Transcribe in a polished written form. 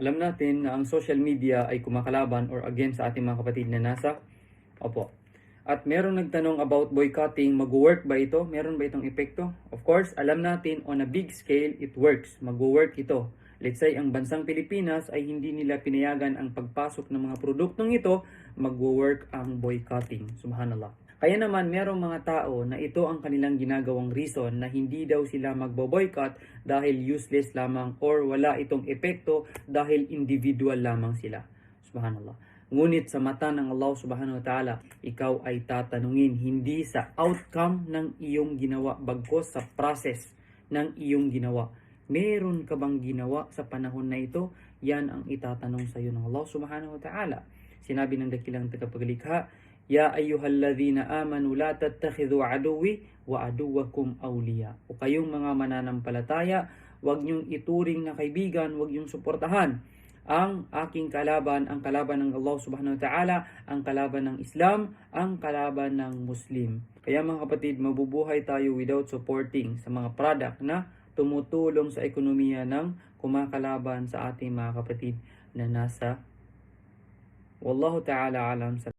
Alam natin na ang social media ay kumakalaban or against sa ating mga kapatid na nasa. Opo. At meron nagtanong about boycotting, mag-work ba ito? Meron ba itong epekto? Of course, alam natin on a big scale, it works. Mag-work ito. Let's say, ang bansang Pilipinas ay hindi nila pinayagan ang pagpasok ng mga produktong ito, mag-work ang boycotting. Subhanallah. Kaya naman, merong mga tao na ito ang kanilang ginagawang reason na hindi daw sila magbo-boycott dahil useless lamang or wala itong epekto dahil individual lamang sila. Subhanallah. Ngunit sa mata ng Allah subhanahu wa ta'ala, ikaw ay tatanungin hindi sa outcome ng iyong ginawa, bagkus sa process ng iyong ginawa. Meron ka bang ginawa sa panahon na ito? Yan ang itatanong sa iyo ng Allah subhanahu wa ta'ala. Sinabi ng dakilang tagapaglikha, Ya ayyuhalladhina amanu la tattakhidhu aduwi wa aduwakum awliya. O kayong mga mananampalataya, huwag niyong ituring na kaibigan, huwag niyong suportahan ang aking kalaban, ang kalaban ng Allah subhanahu wa ta'ala, ang kalaban ng Islam, ang kalaban ng Muslim. Kaya mga kapatid, mabubuhay tayo without supporting sa mga product na tumutulong sa ekonomiya ng kumakalaban sa ating mga kapatid na nasa Wallahu ta'ala alam.